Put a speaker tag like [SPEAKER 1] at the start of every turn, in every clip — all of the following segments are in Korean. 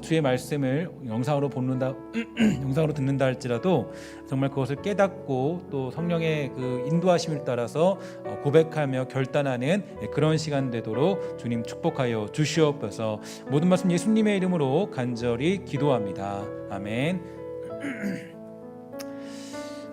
[SPEAKER 1] 주의 말씀을 영상으로 보는다, 영상으로 듣는다 할지라도 정말 그것을 깨닫고 또 성령의 그 인도하심을 따라서 고백하며 결단하는 그런 시간 되도록 주님 축복하여 주시옵소서. 모든 말씀 예수님의 이름으로 간절히 기도합니다. 아멘.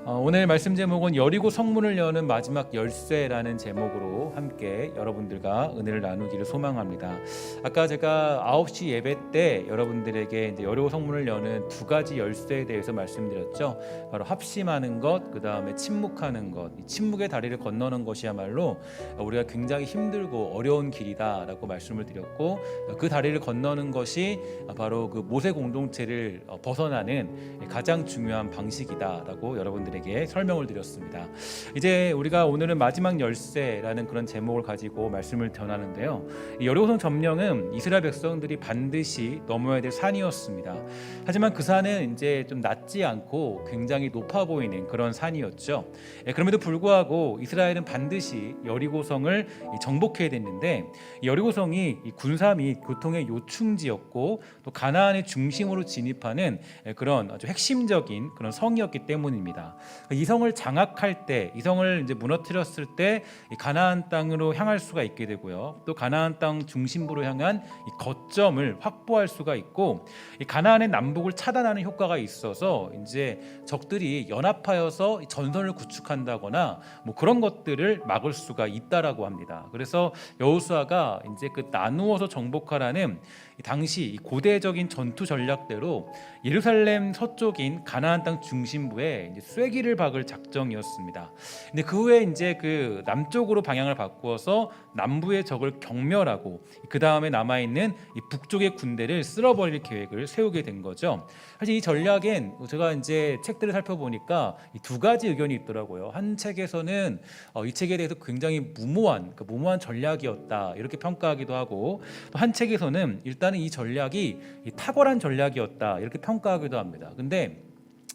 [SPEAKER 1] 오늘 말씀 제목은 여리고 성문을 여는 마지막 열쇠라는 제목으로 함께 여러분들과 은혜를 나누기를 소망합니다. 아까 제가 9시 예배 때 여러분들에게 이제 여리고 성문을 여는 두 가지 열쇠에 대해서 말씀드렸죠. 바로 합심하는 것, 그 다음에 침묵하는 것. 이 침묵의 다리를 건너는 것이야말로 우리가 굉장히 힘들고 어려운 길이다라고 말씀을 드렸고, 그 다리를 건너는 것이 바로 그 모세 공동체를 벗어나는 가장 중요한 방식이다라고 여러분들에게 설명을 드렸습니다. 이제 우리가 오늘은 마지막 열쇠라는 그런 제목을 가지고 말씀을 전하는데요. 여리고성 점령은 이스라엘 백성들이 반드시 넘어야 될 산이었습니다. 하지만 그 산은 이제 좀 낮지 않고 굉장히 높아 보이는 그런 산이었죠. 그럼에도 불구하고 이스라엘은 반드시 여리고성을 정복해야 됐는데, 여리고성이 군사 및 교통의 요충지였고 또 가나안의 중심으로 진입하는 그런 아주 핵심적인 그런 성이었기 때문입니다. 이 성을 장악할 때, 이 성을 이제 무너뜨렸을 때 가나안 땅으로 향할 수가 있게 되고요. 또 가나안 땅 중심부로 향한 이 거점을 확보할 수가 있고, 이 가나안의 남북을 차단하는 효과가 있어서 이제 적들이 연합하여서 전선을 구축한다거나 뭐 그런 것들을 막을 수가 있다라고 합니다. 그래서 여호수아가 이제 그 나누어서 정복하라는 당시 고대적인 전투 전략대로 예루살렘 서쪽인 가나안 땅 중심부에 이제 쐐기를 박을 작정이었습니다. 근데 그 후에 이제 그 남쪽으로 방향을 바꾸어서 남부의 적을 경멸하고 그 다음에 남아 있는 이 북쪽의 군대를 쓸어버릴 계획을 세우게 된 거죠. 사실 이 전략엔 제가 이제 책들을 살펴보니까 이 두 가지 의견이 있더라고요. 한 책에서는 이 책에 대해서 굉장히 무모한 전략이었다 이렇게 평가하기도 하고, 또 한 책에서는 일단은 이 전략이 탁월한 전략이었다 이렇게 평가하기도 합니다. 근데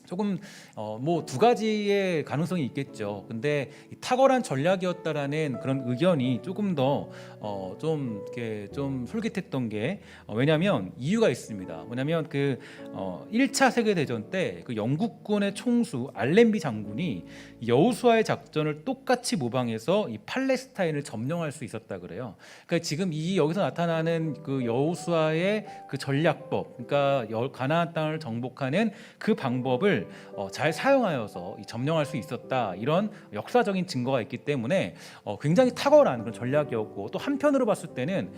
[SPEAKER 1] 조금 뭐 두 가지의 가능성이 있겠죠. 근데 탁월한 전략이었다라는 그런 의견이 조금 더 좀 이렇게 좀 솔깃했던 게, 왜냐하면 이유가 있습니다. 뭐냐면 그 1차 세계 대전 때 그 영국군의 총수 알렌비 장군이 여호수아의 작전을 똑같이 모방해서 이 팔레스타인을 점령할 수 있었다 그래요. 그러니까 지금 이 여기서 나타나는 그 여호수아의 그 전략법, 그러니까 가나안 땅을 정복하는 그 방법을 잘 사용하여서 점령할 수 있었다, 이런 역사적인 증거가 있기 때문에 굉장히 탁월한 그런 전략이었고, 또 한편으로 봤을 때는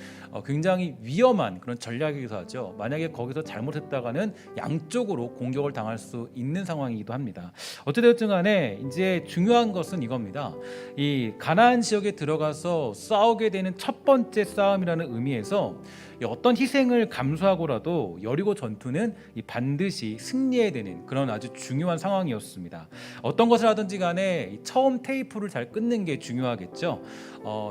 [SPEAKER 1] 굉장히 위험한 그런 전략이기도 하죠. 만약에 거기서 잘못했다가는 양쪽으로 공격을 당할 수 있는 상황이기도 합니다. 어찌되었든 간에 이제 중요한 것은 이겁니다. 이 가나안 지역에 들어가서 싸우게 되는 첫 번째 싸움이라는 의미에서 어떤 희생을 감수하고라도 여리고 전투는 반드시 승리해야 되는 그런 아주 중요한 상황이었습니다. 어떤 것을 하든지 간에 처음 테이프를 잘 끊는 게 중요하겠죠.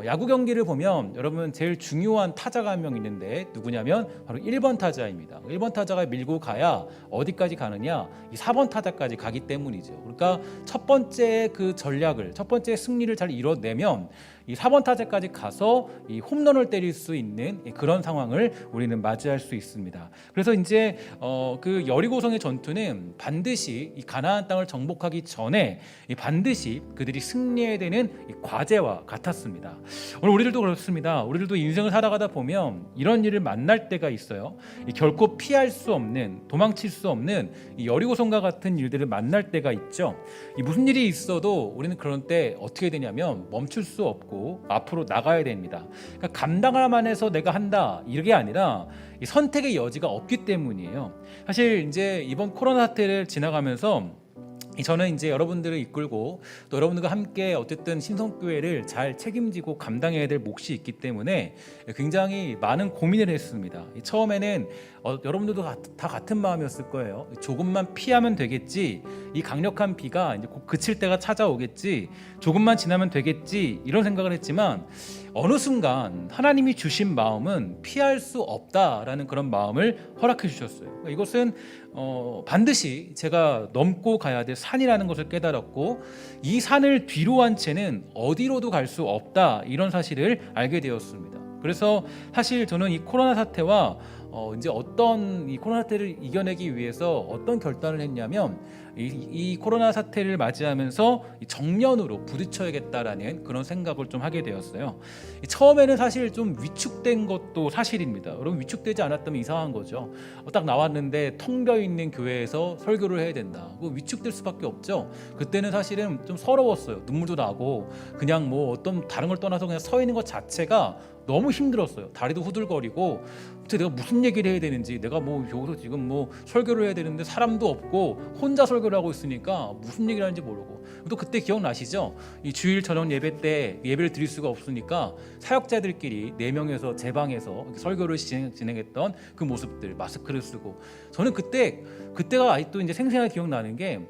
[SPEAKER 1] 야구 경기를 보면 여러분 제일 중요한 타자가 한 명 있는데 누구냐면 바로 1번 타자입니다. 1번 타자가 밀고 가야 어디까지 가느냐, 이 4번 타자까지 가기 때문이죠. 그러니까 첫 번째 그 전략을, 첫 번째 승리를 잘 이뤄내면 이 4번 타자까지 가서 이 홈런을 때릴 수 있는 그런 상황을 우리는 맞이할 수 있습니다. 그래서 이제 그 여리고성의 전투는 반드시 이 가나안 땅을 정복하기 전에 반드시 그들이 승리해야 되는 과제와 같았습니다. 오늘 우리들도 그렇습니다. 우리들도 인생을 살아가다 보면 이런 일을 만날 때가 있어요. 결코 피할 수 없는, 도망칠 수 없는 이 여리고성과 같은 일들을 만날 때가 있죠. 무슨 일이 있어도 우리는 그런 때 어떻게 되냐면 멈출 수 없고 앞으로 나가야 됩니다. 그러니까 감당할만 해서 내가 한다 이게 아니라 이 선택의 여지가 없기 때문이에요. 사실 이제 이번 코로나 사태를 지나가면서 저는 이제 여러분들을 이끌고 또 여러분들과 함께 어쨌든 신성교회를 잘 책임지고 감당해야 될 몫이 있기 때문에 굉장히 많은 고민을 했습니다. 처음에는 여러분들도 다 같은 마음이었을 거예요. 조금만 피하면 되겠지, 이 강력한 비가 이제 곧 그칠 때가 찾아오겠지, 조금만 지나면 되겠지, 이런 생각을 했지만 어느 순간 하나님이 주신 마음은 피할 수 없다라는 그런 마음을 허락해 주셨어요. 이것은 반드시 제가 넘고 가야 될 산이라는 것을 깨달았고, 이 산을 뒤로 한 채는 어디로도 갈 수 없다, 이런 사실을 알게 되었습니다. 그래서 사실 저는 이 코로나 사태와 이제 어떤 이 코로나 사태를 이겨내기 위해서 어떤 결단을 했냐면 이 코로나 사태를 맞이하면서 정면으로 부딪혀야겠다라는 그런 생각을 좀 하게 되었어요. 처음에는 사실 좀 위축된 것도 사실입니다. 여러분 위축되지 않았다면 이상한 거죠. 딱 나왔는데 텅 비어 있는 교회에서 설교를 해야 된다. 위축될 수밖에 없죠. 그때는 사실은 좀 서러웠어요. 눈물도 나고 그냥 뭐 어떤 다른 걸 떠나서 그냥 서 있는 것 자체가 너무 힘들었어요. 다리도 후들거리고 내가 무슨 얘기를 해야 되는지, 내가 뭐 여기서 지금 뭐 설교를 해야 되는데 사람도 없고 혼자 설교를 하고 있으니까 무슨 얘기를 하는지 모르고. 또 그때 기억나시죠? 이 주일 저녁 예배 때 예배를 드릴 수가 없으니까 사역자들끼리 4명에서 제 방에서 설교를 진행했던 그 모습들, 마스크를 쓰고. 저는 그때가 아직도 이제 생생하게 기억나는 게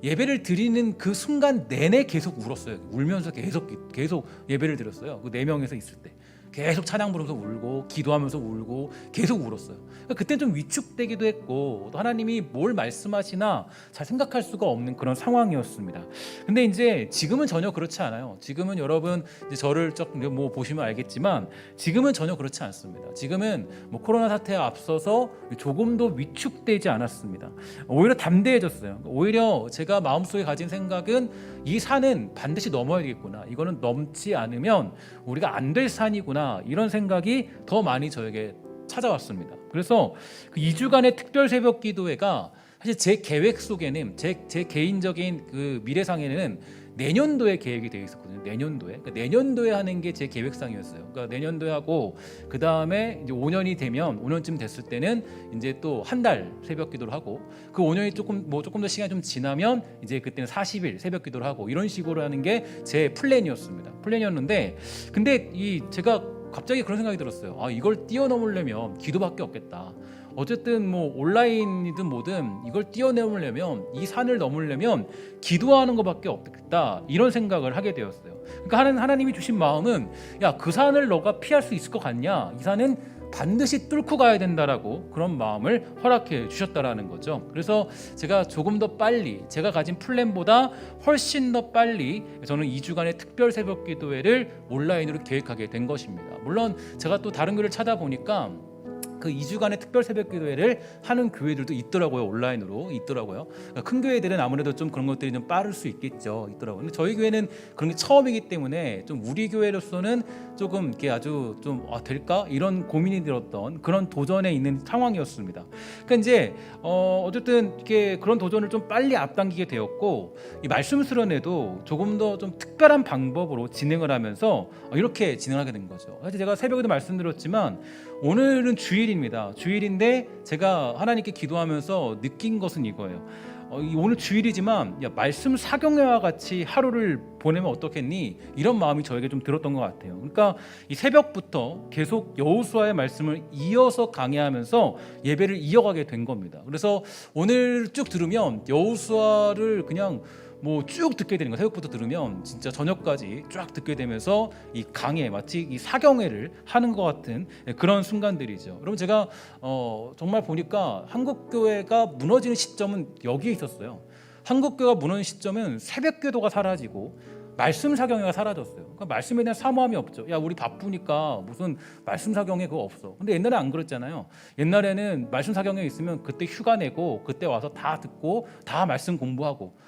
[SPEAKER 1] 예배를 드리는 그 순간 내내 계속 울었어요. 울면서 계속 예배를 드렸어요. 그 4명에서 있을 때. 계속 찬양 부르면서 울고 기도하면서 울고 계속 울었어요. 그때는 좀 위축되기도 했고 또 하나님이 뭘 말씀하시나 잘 생각할 수가 없는 그런 상황이었습니다. 근데 이제 지금은 전혀 그렇지 않아요. 지금은 여러분 이제 저를 뭐 보시면 알겠지만 지금은 전혀 그렇지 않습니다. 지금은 뭐 코로나 사태에 앞서서 조금도 위축되지 않았습니다. 오히려 담대해졌어요. 오히려 제가 마음속에 가진 생각은 이 산은 반드시 넘어야 되겠구나. 이거는 넘지 않으면 우리가 안 될 산이구나. 이런 생각이 더 많이 저에게 찾아왔습니다. 그래서 그 2주간의 특별 새벽 기도회가 사실 제 계획 속에는 제 개인적인 그 미래상에는 내년도에 계획이 되어 있었거든요. 내년도에 하는 게 제 계획상이었어요. 그러니까 내년도에 하고 그 다음에 이제 5년쯤 됐을 때는 이제 또 한 달 새벽 기도를 하고 그 5년이 조금 더 시간이 좀 지나면 이제 그때는 40일 새벽 기도를 하고 이런 식으로 하는 게 제 플랜이었는데 근데 제가 갑자기 그런 생각이 들었어요. 이걸 뛰어넘으려면 기도밖에 없겠다. 어쨌든 뭐 온라인이든 뭐든 이걸 뛰어넘으려면 이 산을 넘으려면 기도하는 것밖에 없겠다 이런 생각을 하게 되었어요. 그러니까 하나님이 주신 마음은 그 산을 너가 피할 수 있을 것 같냐? 이 산은 반드시 뚫고 가야 된다라고 그런 마음을 허락해 주셨다라는 거죠. 그래서 제가 조금 더 빨리 제가 가진 플랜보다 훨씬 더 빨리 저는 2주간의 특별 새벽 기도회를 온라인으로 계획하게 된 것입니다. 물론 제가 또 다른 교회를 찾아보니까 그 2주간의 특별 새벽 기도회를 하는 교회들도 있더라고요. 온라인으로 있더라고요. 그러니까 큰 교회들은 아무래도 좀 그런 것들이 좀 빠를 수 있겠죠. 있더라고요. 근데 저희 교회는 그런 게 처음이기 때문에 좀 우리 교회로서는 조금 이게 아주 좀 될까? 이런 고민이 들었던 그런 도전에 있는 상황이었습니다. 그러니까 이제 어쨌든 이렇게 그런 도전을 좀 빨리 앞당기게 되었고 이 말씀 수련회도 조금 더 좀 특별한 방법으로 진행을 하면서 이렇게 진행하게 된 거죠. 사실 제가 새벽에도 말씀드렸지만 오늘은 주일인데 제가 하나님께 기도하면서 느낀 것은 이거예요. 오늘 주일이지만 말씀 사경회와 같이 하루를 보내면 어떻겠니? 이런 마음이 저에게 좀 들었던 것 같아요. 그러니까 이 새벽부터 계속 여호수아의 말씀을 이어서 강해하면서 예배를 이어가게 된 겁니다. 그래서 오늘 쭉 들으면 여호수아를 그냥 뭐 쭉 듣게 되는 거예요. 새벽부터 들으면 진짜 저녁까지 쫙 듣게 되면서 이 강해 마치 이 사경회를 하는 것 같은 그런 순간들이죠. 여러분 제가 정말 보니까 한국 교회가 무너지는 시점은 여기에 있었어요. 한국 교회가 무너지는 시점은 새벽 기도가 사라지고 말씀 사경회가 사라졌어요. 그러니까 말씀에 대한 사모함이 없죠. 우리 바쁘니까 무슨 말씀 사경회 그거 없어. 근데 옛날에 안 그랬잖아요. 옛날에는 말씀 사경회 있으면 그때 휴가 내고 그때 와서 다 듣고 다 말씀 공부하고.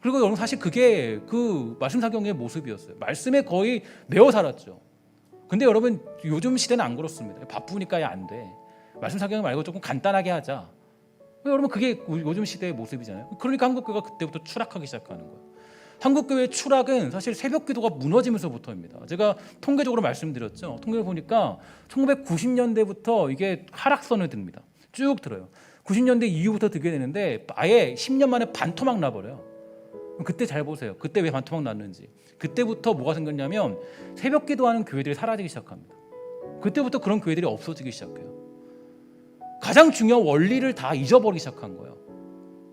[SPEAKER 1] 그리고 여러분 사실 그게 그 말씀 사경의 모습이었어요. 말씀에 거의 매어 살았죠. 근데 여러분 요즘 시대는 안 그렇습니다. 바쁘니까 안 돼. 말씀 사경 말고 조금 간단하게 하자. 여러분 그게 요즘 시대의 모습이잖아요. 그러니까 한국교회가 그때부터 추락하기 시작하는 거예요. 한국교회의 추락은 사실 새벽 기도가 무너지면서부터입니다. 제가 통계적으로 말씀드렸죠. 통계를 보니까 1990년대부터 이게 하락선을 듭니다. 쭉 들어요. 90년대 이후부터 들게 되는데 아예 10년 만에 반토막 나버려요. 그때 잘 보세요. 그때 왜 반토막 났는지. 그때부터 뭐가 생겼냐면 새벽 기도하는 교회들이 사라지기 시작합니다. 그때부터 그런 교회들이 없어지기 시작해요. 가장 중요한 원리를 다 잊어버리기 시작한 거예요.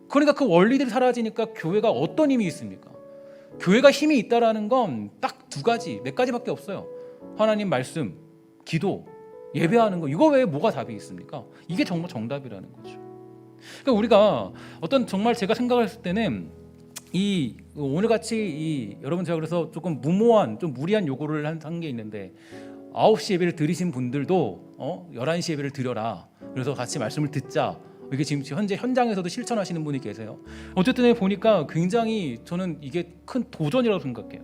[SPEAKER 1] 그러니까 그 원리들이 사라지니까 교회가 어떤 힘이 있습니까? 교회가 힘이 있다라는 건 딱 두 가지, 몇 가지밖에 없어요. 하나님 말씀, 기도, 예배하는 거. 이거 외에 뭐가 답이 있습니까? 이게 정말 정답이라는 거죠. 그러니까 우리가 정말 제가 생각했을 때는 오늘 같이 여러분 제가 그래서 조금 무모한 좀 무리한 요구를 한 게 있는데 9시 예배를 드리신 분들도 11시 예배를 드려라. 그래서 같이 말씀을 듣자. 이게 지금 현재 현장에서도 실천하시는 분이 계세요. 어쨌든 보니까 굉장히 저는 이게 큰 도전이라고 생각해요.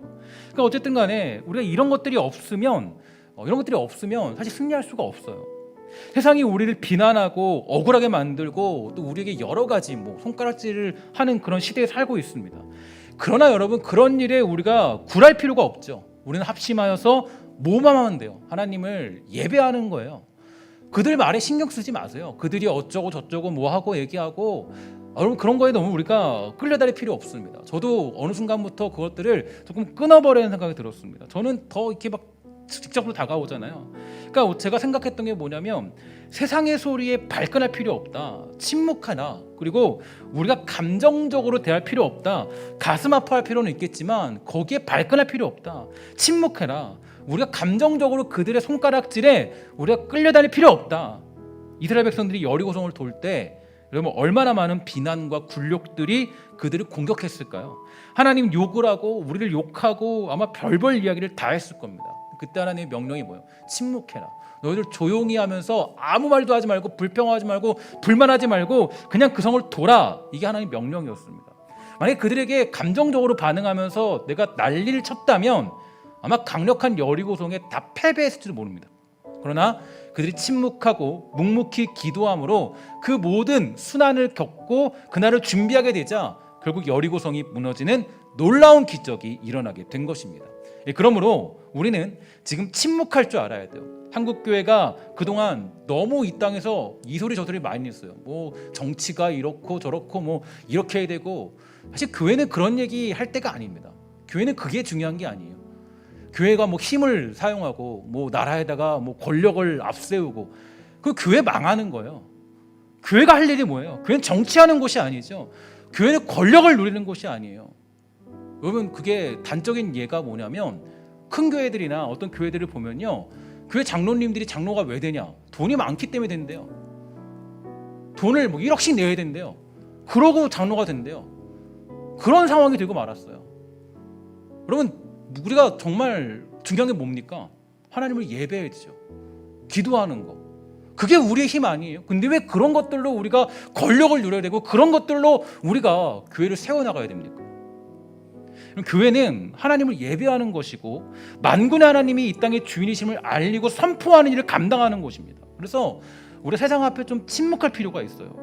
[SPEAKER 1] 그러니까 어쨌든 간에 우리가 이런 것들이 없으면 사실 승리할 수가 없어요. 세상이 우리를 비난하고 억울하게 만들고 또 우리에게 여러 가지 손가락질을 하는 그런 시대에 살고 있습니다. 그러나 여러분, 그런 일에 우리가 굴할 필요가 없죠. 우리는 합심하여서 뭐만 하면 돼요. 하나님을 예배하는 거예요. 그들 말에 신경 쓰지 마세요. 그들이 어쩌고 저쩌고 뭐하고 얘기하고, 여러분 그런 거에 너무 우리가 끌려다닐 필요 없습니다. 저도 어느 순간부터 그것들을 조금 끊어버리는 생각이 들었습니다. 저는 더 이렇게 막 직접으로 다가오잖아요. 그러니까 제가 생각했던 게 뭐냐면, 세상의 소리에 발끈할 필요 없다. 침묵하나. 그리고 우리가 감정적으로 대할 필요 없다. 가슴 아파할 필요는 있겠지만 거기에 발끈할 필요 없다. 침묵해라. 우리가 감정적으로 그들의 손가락질에 우리가 끌려다닐 필요 없다. 이스라엘 백성들이 여리고성을 돌 때 여러분 얼마나 많은 비난과 굴욕들이 그들을 공격했을까요? 하나님 욕을 하고 우리를 욕하고 아마 별별 이야기를 다 했을 겁니다. 그때 하나님의 명령이 뭐예요? 침묵해라. 너희들 조용히 하면서 아무 말도 하지 말고 불평하지 말고 불만하지 말고 그냥 그 성을 돌아. 이게 하나님의 명령이었습니다. 만약에 그들에게 감정적으로 반응하면서 내가 난리를 쳤다면 아마 강력한 여리고성에 다 패배했을지도 모릅니다. 그러나 그들이 침묵하고 묵묵히 기도함으로 그 모든 순환을 겪고 그날을 준비하게 되자 결국 여리고성이 무너지는 놀라운 기적이 일어나게 된 것입니다. 그러므로 우리는 지금 침묵할 줄 알아야 돼요. 한국교회가 그동안 너무 이 땅에서 이 소리 저 소리 많이 했어요. 정치가 이렇고 저렇고 이렇게 해야 되고, 사실 교회는 그런 얘기 할 때가 아닙니다. 교회는 그게 중요한 게 아니에요. 교회가 힘을 사용하고 나라에다가 권력을 앞세우고, 그 교회 망하는 거예요. 교회가 할 일이 뭐예요? 교회는 정치하는 곳이 아니죠. 교회는 권력을 누리는 곳이 아니에요. 여러분, 그게 단적인 예가 뭐냐면, 큰 교회들이나 어떤 교회들을 보면요, 교회 장로님들이 장로가 왜 되냐? 돈이 많기 때문에 된대요. 돈을 1억씩 내야 된대요. 그러고 장로가 된대요. 그런 상황이 되고 말았어요. 여러분, 우리가 정말 중요한 게 뭡니까? 하나님을 예배해야죠. 기도하는 거. 그게 우리의 힘 아니에요. 근데 왜 그런 것들로 우리가 권력을 누려야 되고 그런 것들로 우리가 교회를 세워나가야 됩니까? 교회는 하나님을 예배하는 것이고 만군의 하나님이 이 땅의 주인이심을 알리고 선포하는 일을 감당하는 곳입니다. 그래서 우리 세상 앞에 좀 침묵할 필요가 있어요.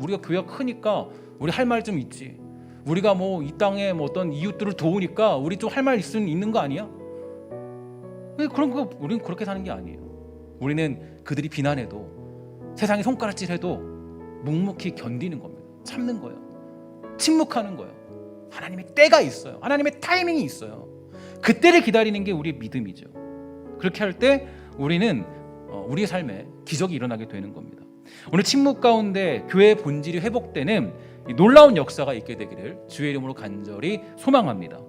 [SPEAKER 1] 우리가 교회가 크니까 우리 할 말 좀 있지. 우리가 이 땅에 어떤 이웃들을 도우니까 우리 좀 할 말 있는 거 아니야? 그런 거 우리는 그렇게 사는 게 아니에요. 우리는 그들이 비난해도 세상이 손가락질해도 묵묵히 견디는 겁니다. 참는 거예요. 침묵하는 거예요. 하나님의 때가 있어요. 하나님의 타이밍이 있어요. 그때를 기다리는 게 우리의 믿음이죠. 그렇게 할 때 우리는 우리의 삶에 기적이 일어나게 되는 겁니다. 오늘 침묵 가운데 교회의 본질이 회복되는 놀라운 역사가 있게 되기를 주의 이름으로 간절히 소망합니다.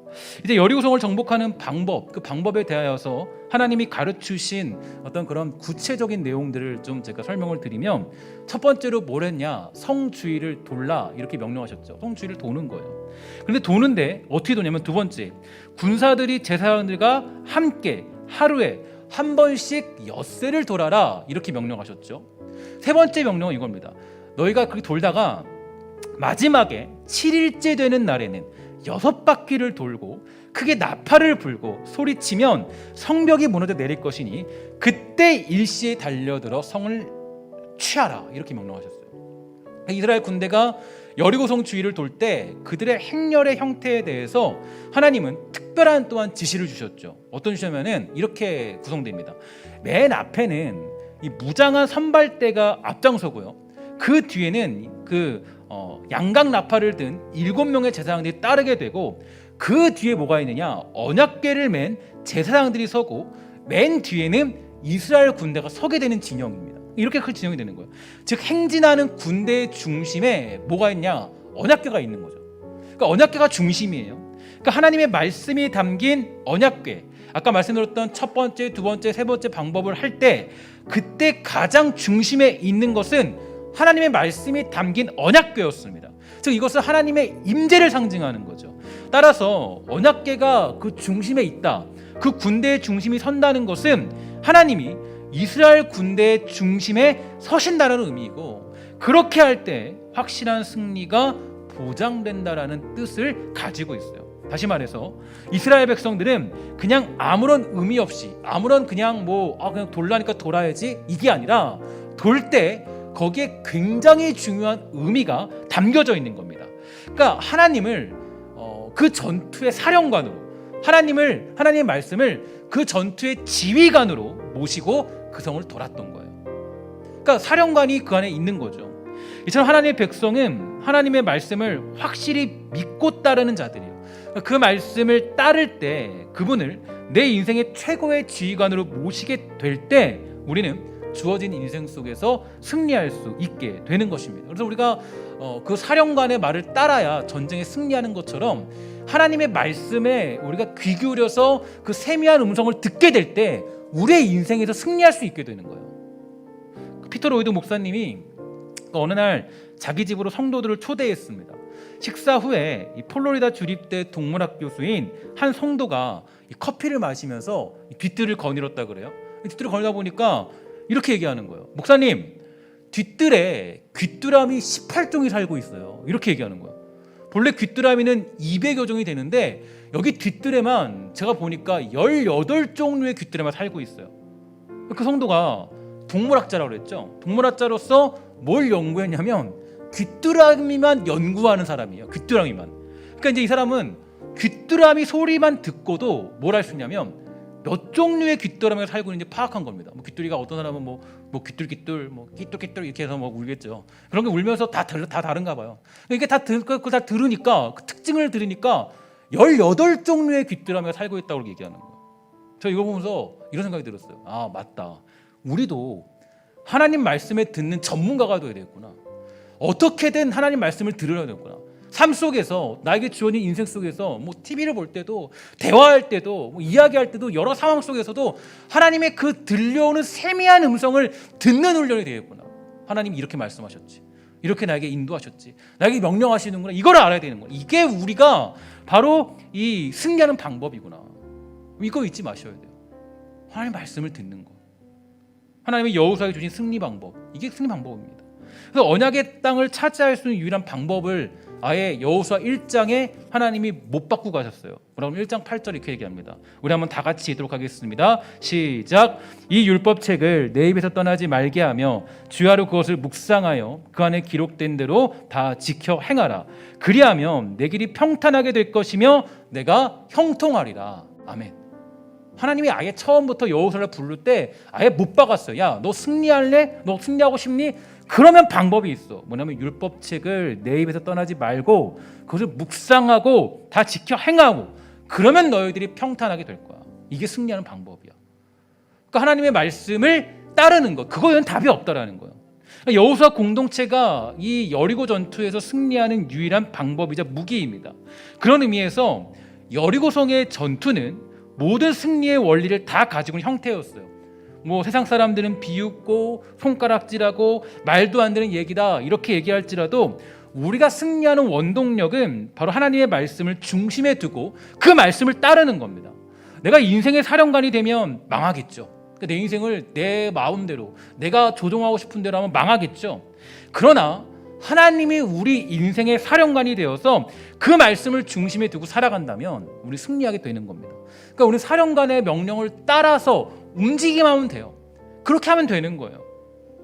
[SPEAKER 1] 이제 여리고성을 정복하는 방법, 그 방법에 대하여서 하나님이 가르치신 어떤 그런 구체적인 내용들을 좀 제가 설명을 드리면, 첫 번째로 뭘 했냐? 성 주위를 돌라, 이렇게 명령하셨죠. 성 주위를 도는 거예요. 그런데 도는데 어떻게 도냐면, 두 번째, 군사들이 제사장들과 함께 하루에 한 번씩 엿새를 돌아라, 이렇게 명령하셨죠. 세 번째 명령은 이겁니다. 너희가 그렇게 돌다가 마지막에 7일째 되는 날에는 6바퀴를 돌고 크게 나팔을 불고 소리치면 성벽이 무너져 내릴 것이니 그때 일시에 달려들어 성을 취하라, 이렇게 명령하셨어요. 이스라엘 군대가 여리고성 주위를 돌 때 그들의 행렬의 형태에 대해서 하나님은 특별한 또한 지시를 주셨죠. 어떤 지시냐면은 이렇게 구성됩니다. 맨 앞에는 이 무장한 선발대가 앞장서고요. 그 뒤에는 양각 나팔을 든 7명의 제사장들이 따르게 되고, 그 뒤에 뭐가 있느냐? 언약궤를 맨 제사장들이 서고 맨 뒤에는 이스라엘 군대가 서게 되는 진영입니다. 이렇게 큰 진영이 되는 거예요. 즉 행진하는 군대의 중심에 뭐가 있냐? 언약궤가 있는 거죠. 그러니까 언약궤가 중심이에요. 그러니까 하나님의 말씀이 담긴 언약궤. 아까 말씀드렸던 첫 번째, 두 번째, 세 번째 방법을 할 때 그때 가장 중심에 있는 것은 하나님의 말씀이 담긴 언약궤였습니다. 즉 이것은 하나님의 임재를 상징하는 거죠. 따라서 언약궤가 그 중심에 있다. 그 군대의 중심이 선다는 것은 하나님이 이스라엘 군대의 중심에 서신다는 의미이고, 그렇게 할 때 확실한 승리가 보장된다라는 뜻을 가지고 있어요. 다시 말해서 이스라엘 백성들은 그냥 아무런 의미 없이 아무런 그냥 그냥 돌라니까 돌아야지 이게 아니라 돌 때 거기에 굉장히 중요한 의미가 담겨져 있는 겁니다. 그러니까 하나님을 그 전투의 사령관으로, 하나님의 말씀을 그 전투의 지휘관으로 모시고 그 성을 돌았던 거예요. 그러니까 사령관이 그 안에 있는 거죠. 이처럼 하나님의 백성은 하나님의 말씀을 확실히 믿고 따르는 자들이에요. 그 말씀을 따를 때 그분을 내 인생의 최고의 지휘관으로 모시게 될 때 우리는 주어진 인생 속에서 승리할 수 있게 되는 것입니다. 그래서 우리가 그 사령관의 말을 따라야 전쟁에 승리하는 것처럼 하나님의 말씀에 우리가 귀 기울여서 그 세미한 음성을 듣게 될 때 우리의 인생에서 승리할 수 있게 되는 거예요. 피터 로이드 목사님이 어느 날 자기 집으로 성도들을 초대했습니다. 식사 후에 이 플로리다 주립대 동물학 교수인 한 성도가 커피를 마시면서 뒤뜰을 거닐었다 그래요. 뒤뜰을 거닐다 보니까 이렇게 얘기하는 거예요. 목사님, 뒤뜰에 귀뚜라미 18종이 살고 있어요. 이렇게 얘기하는 거예요. 본래 귀뚜라미는 200여 종이 되는데 여기 뒤뜰에만 제가 보니까 18종류의 귀뚜라미가 살고 있어요. 그 성도가 동물학자라고 그랬죠. 동물학자로서 뭘 연구했냐면 귀뚜라미만 연구하는 사람이에요. 귀뚜라미만. 그러니까 이제 이 사람은 귀뚜라미 소리만 듣고도 뭘 할 수 있냐면 몇 종류의 귀뚜라미가 살고 있는지 파악한 겁니다. 귀뚜리가 어떤 사람은 귀뚤귀뚤, 끼뚤끼뚤 이렇게 해서 울겠죠. 그런 게 울면서 다 다른가 봐요. 이게 다 들으니까 그 특징을 들으니까 18종류의 귀뚜라미가 살고 있다고 얘기하는 거예요. 저 이거 보면서 이런 생각이 들었어요. 아, 맞다. 우리도 하나님 말씀에 듣는 전문가가 되어야 되겠구나. 어떻게든 하나님 말씀을 들으려야 되겠구나. 삶 속에서 나에게 주어진 인생 속에서 TV를 볼 때도 대화할 때도 이야기할 때도 여러 상황 속에서도 하나님의 그 들려오는 세미한 음성을 듣는 훈련이 되겠구나. 하나님이 이렇게 말씀하셨지. 이렇게 나에게 인도하셨지. 나에게 명령하시는구나. 이걸 알아야 되는 거야. 이게 우리가 바로 이 승리하는 방법이구나. 이거 잊지 마셔야 돼요. 하나님 말씀을 듣는 거. 하나님의 여호수아에게 주신 승리 방법. 이게 승리 방법입니다. 그래서 언약의 땅을 차지할 수 있는 유일한 방법을 아예 여호수아 1장에 하나님이 못 바꾸고 가셨어요. 뭐라고 하면 1장 8절 이렇게 얘기합니다. 우리 한번 다 같이 읽도록 하겠습니다. 시작. 이 율법책을 내 입에서 떠나지 말게 하며 주야로 그것을 묵상하여 그 안에 기록된 대로 다 지켜 행하라. 그리하면 내 길이 평탄하게 될 것이며 내가 형통하리라. 아멘. 하나님이 아예 처음부터 여호수아를 부를 때 아예 못 박았어요. 야, 너 승리할래? 너 승리하고 싶니? 그러면 방법이 있어. 뭐냐면 율법책을 내 입에서 떠나지 말고 그것을 묵상하고 다 지켜 행하고 그러면 너희들이 평탄하게 될 거야. 이게 승리하는 방법이야. 그러니까 하나님의 말씀을 따르는 거. 그거에는 답이 없다라는 거예요. 그러니까 여호수아 공동체가 이 여리고 전투에서 승리하는 유일한 방법이자 무기입니다. 그런 의미에서 여리고성의 전투는 모든 승리의 원리를 다 가지고 있는 형태였어요. 세상 사람들은 비웃고 손가락질하고 말도 안 되는 얘기다 이렇게 얘기할지라도 우리가 승리하는 원동력은 바로 하나님의 말씀을 중심에 두고 그 말씀을 따르는 겁니다. 내가 인생의 사령관이 되면 망하겠죠. 내 인생을 내 마음대로 내가 조종하고 싶은 대로 하면 망하겠죠. 그러나 하나님이 우리 인생의 사령관이 되어서 그 말씀을 중심에 두고 살아간다면 우리 승리하게 되는 겁니다. 그러니까 우리 사령관의 명령을 따라서 움직이기만 하면 돼요. 그렇게 하면 되는 거예요.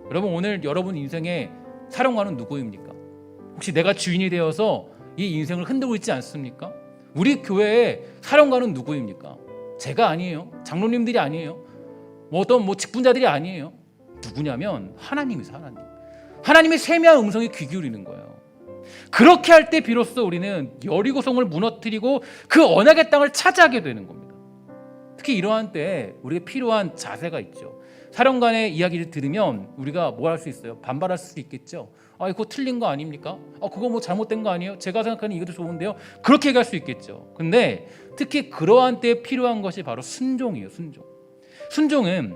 [SPEAKER 1] 여러분, 오늘 여러분 인생의 사령관은 누구입니까? 혹시 내가 주인이 되어서 이 인생을 흔들고 있지 않습니까? 우리 교회의 사령관은 누구입니까? 제가 아니에요. 장로님들이 아니에요. 어떤 직분자들이 아니에요. 누구냐면 하나님이세요. 하나님. 하나님의 세미한 음성에 귀 기울이는 거예요. 그렇게 할 때 비로소 우리는 여리고성을 무너뜨리고 그 언약의 땅을 차지하게 되는 겁니다. 특히 이러한 때에 우리가 필요한 자세가 있죠. 사령관의 이야기를 들으면 우리가 뭘 할 수 있어요? 반발할 수 있겠죠. 아, 이거 틀린 거 아닙니까? 그거 잘못된 거 아니에요? 제가 생각하는 이것도 좋은데요. 그렇게 얘기할 수 있겠죠. 근데 특히 그러한 때에 필요한 것이 바로 순종이에요. 순종. 순종은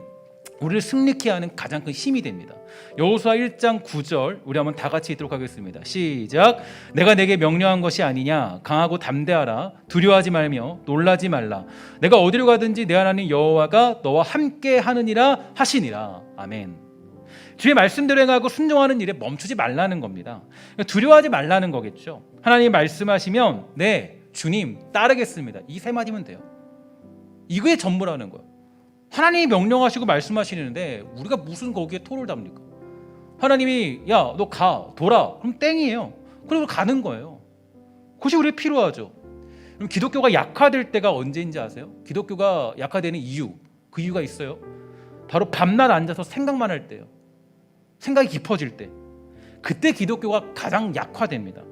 [SPEAKER 1] 우리를 승리케 하는 가장 큰 힘이 됩니다. 여호수아 1장 9절 우리 한번 다 같이 읽도록 하겠습니다. 시작. 내가 내게 명령한 것이 아니냐. 강하고 담대하라. 두려워하지 말며 놀라지 말라. 내가 어디로 가든지 내 하나님 여호와가 너와 함께 하느니라 하시니라. 아멘. 주의 말씀대로 행하고 순종하는 일에 멈추지 말라는 겁니다. 두려워하지 말라는 거겠죠. 하나님 말씀하시면 네 주님 따르겠습니다. 이 세 마디면 돼요. 이거에 전부라는 거예요. 하나님이 명령하시고 말씀하시는데 우리가 무슨 거기에 토를 답니까? 하나님이 야 너 가 돌아 그럼 땡이에요. 그리고 가는 거예요. 그것이 우리에 필요하죠. 그럼 기독교가 약화될 때가 언제인지 아세요? 기독교가 약화되는 이유, 그 이유가 있어요. 바로 밤낮 앉아서 생각만 할 때요. 생각이 깊어질 때, 그때 기독교가 가장 약화됩니다.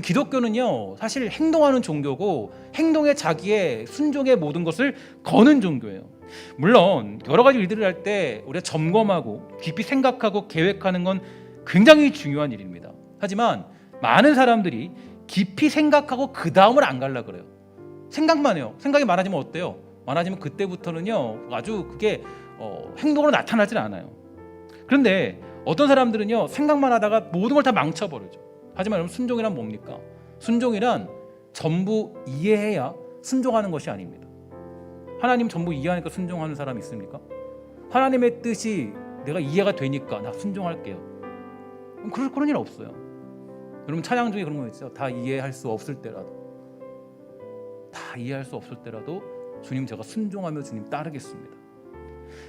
[SPEAKER 1] 기독교는요 사실 행동하는 종교고 행동에 자기의 순종의 모든 것을 거는 종교예요. 물론 여러 가지 일들을 할 때 우리가 점검하고 깊이 생각하고 계획하는 건 굉장히 중요한 일입니다. 하지만 많은 사람들이 깊이 생각하고 그 다음을 안 가려고 그래요. 생각만 해요. 생각이 많아지면 어때요? 많아지면 그때부터는요 아주 그게 행동으로 나타나질 않아요. 그런데 어떤 사람들은요 생각만 하다가 모든 걸 다 망쳐버리죠. 하지만 여러분 순종이란 뭡니까? 순종이란 전부 이해해야 순종하는 것이 아닙니다. 하나님 전부 이해하니까 순종하는 사람 있습니까? 하나님의 뜻이 내가 이해가 되니까 나 순종할게요. 그런 일 없어요. 여러분 찬양 중에 그런 거 있죠. 다 이해할 수 없을 때라도 주님 제가 순종하며 주님 따르겠습니다.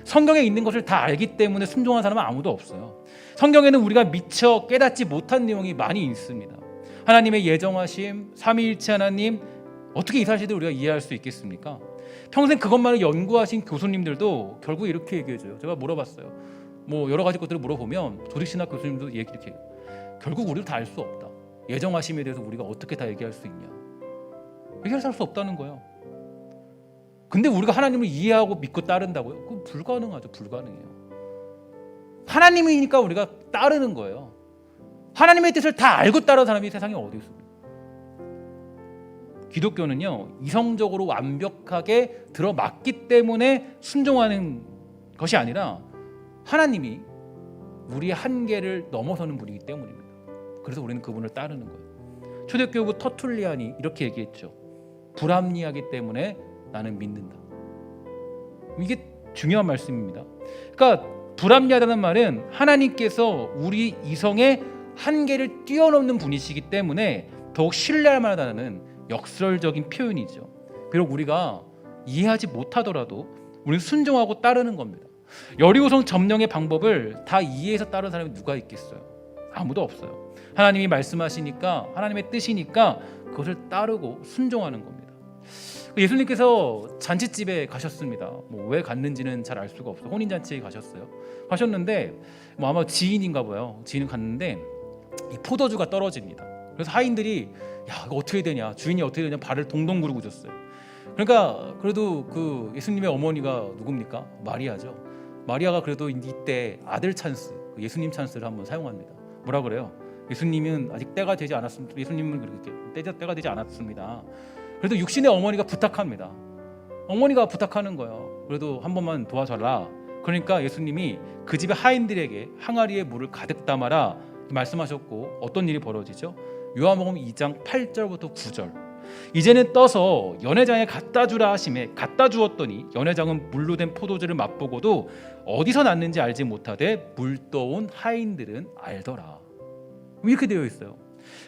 [SPEAKER 1] 성경에 있는 것을 다 알기 때문에 순종하는 사람은 아무도 없어요. 성경에는 우리가 미처 깨닫지 못한 내용이 많이 있습니다. 하나님의 예정하심, 삼위일체 하나님, 어떻게 이 사실을 우리가 이해할 수 있겠습니까? 평생 그것만을 연구하신 교수님들도 결국 이렇게 얘기해줘요. 제가 물어봤어요. 뭐 여러 가지 것들을 물어보면 조직신학 교수님도 이렇게 해요. 결국 우리도 다 알 수 없다. 예정하심에 대해서 우리가 어떻게 다 얘기할 수 있냐? 얘기할 수 없다는 거예요. 근데 우리가 하나님을 이해하고 믿고 따른다고요? 그건 불가능하죠. 불가능해요. 하나님이니까 우리가 따르는 거예요. 하나님의 뜻을 다 알고 따르는 사람이 세상에 어디 있습니까? 기독교는요 이성적으로 완벽하게 들어맞기 때문에 순종하는 것이 아니라 하나님이 우리의 한계를 넘어서는 분이기 때문입니다. 그래서 우리는 그분을 따르는 거예요. 초대교부 터툴리안이 이렇게 얘기했죠. 불합리하기 때문에 나는 믿는다. 이게 중요한 말씀입니다. 그러니까 불합리하다는 말은 하나님께서 우리 이성의 한계를 뛰어넘는 분이시기 때문에 더욱 신뢰할 만하다는 역설적인 표현이죠. 비록 우리가 이해하지 못하더라도 우리는 순종하고 따르는 겁니다. 여리고성 점령의 방법을 다 이해해서 따르는 사람이 누가 있겠어요? 아무도 없어요. 하나님이 말씀하시니까 하나님의 뜻이니까 그것을 따르고 순종하는 겁니다. 예수님께서 잔치집에 가셨습니다. 왜 갔는지는 잘 알 수가 없어요. 혼인잔치에 가셨는데 아마 지인인가 봐요. 지인 갔는데 이 포도주가 떨어집니다. 그래서 하인들이 야 이거 어떻게 되냐, 주인이 어떻게 되냐 발을 동동 구르고 줬어요. 그러니까 그래도 그 예수님의 어머니가 누굽니까? 마리아죠. 마리아가 그래도 이때 아들 찬스, 예수님 찬스를 한번 사용합니다. 뭐라 그래요? 예수님은 아직 때가 되지 않았습니다. 예수님은 그렇게 때가 되지 않았습니다. 그래도 육신의 어머니가 부탁합니다. 어머니가 부탁하는 거예요. 그래도 한 번만 도와줘라. 그러니까 예수님이 그 집의 하인들에게 항아리에 물을 가득 담아라 말씀하셨고 어떤 일이 벌어지죠? 요한복음 2장 8절부터 9절. 이제는 떠서 연회장에 갖다 주라 하심에 갖다 주었더니 연회장은 물로 된 포도주를 맛보고도 어디서 났는지 알지 못하되 물 떠온 하인들은 알더라. 이렇게 되어 있어요.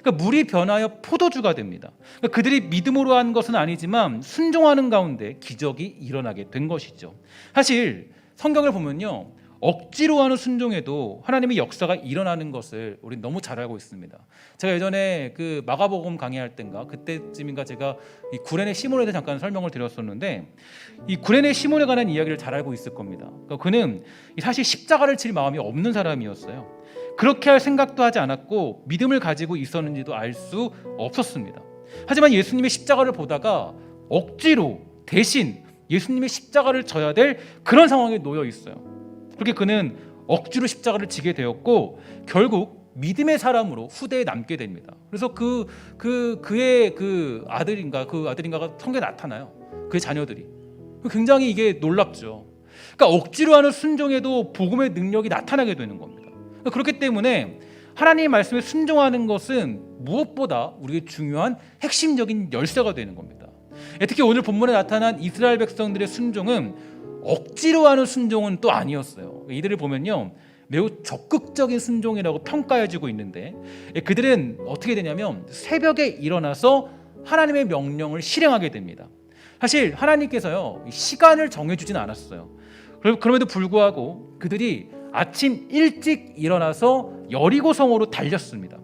[SPEAKER 1] 그러니까 물이 변하여 포도주가 됩니다. 그러니까 그들이 믿음으로 한 것은 아니지만 순종하는 가운데 기적이 일어나게 된 것이죠. 사실 성경을 보면요 억지로 하는 순종에도 하나님의 역사가 일어나는 것을 우리 너무 잘 알고 있습니다. 제가 예전에 그 마가복음 강의할 때인가 그때쯤인가 제가 이 구레네 시몬에 대해 잠깐 설명을 드렸었는데 이 구레네 시몬에 관한 이야기를 잘 알고 있을 겁니다. 그러니까 그는 사실 십자가를 칠 마음이 없는 사람이었어요. 그렇게 할 생각도 하지 않았고 믿음을 가지고 있었는지도 알 수 없었습니다. 하지만 예수님의 십자가를 보다가 억지로 대신 예수님의 십자가를 져야 될 그런 상황에 놓여 있어요. 그렇게 그는 억지로 십자가를 지게 되었고 결국 믿음의 사람으로 후대에 남게 됩니다. 그래서 그의 아들인가가 성경에 나타나요. 그의 자녀들이. 굉장히 이게 놀랍죠. 그러니까 억지로 하는 순종에도 복음의 능력이 나타나게 되는 겁니다. 그렇기 때문에 하나님의 말씀에 순종하는 것은 무엇보다 우리에게 중요한 핵심적인 열쇠가 되는 겁니다. 특히 오늘 본문에 나타난 이스라엘 백성들의 순종은 억지로 하는 순종은 또 아니었어요. 이들을 보면요, 매우 적극적인 순종이라고 평가해지고 있는데, 그들은 어떻게 되냐면 새벽에 일어나서 하나님의 명령을 실행하게 됩니다. 사실 하나님께서요, 시간을 정해주진 않았어요. 그럼에도 불구하고 그들이 아침 일찍 일어나서 여리고 성으로 달렸습니다.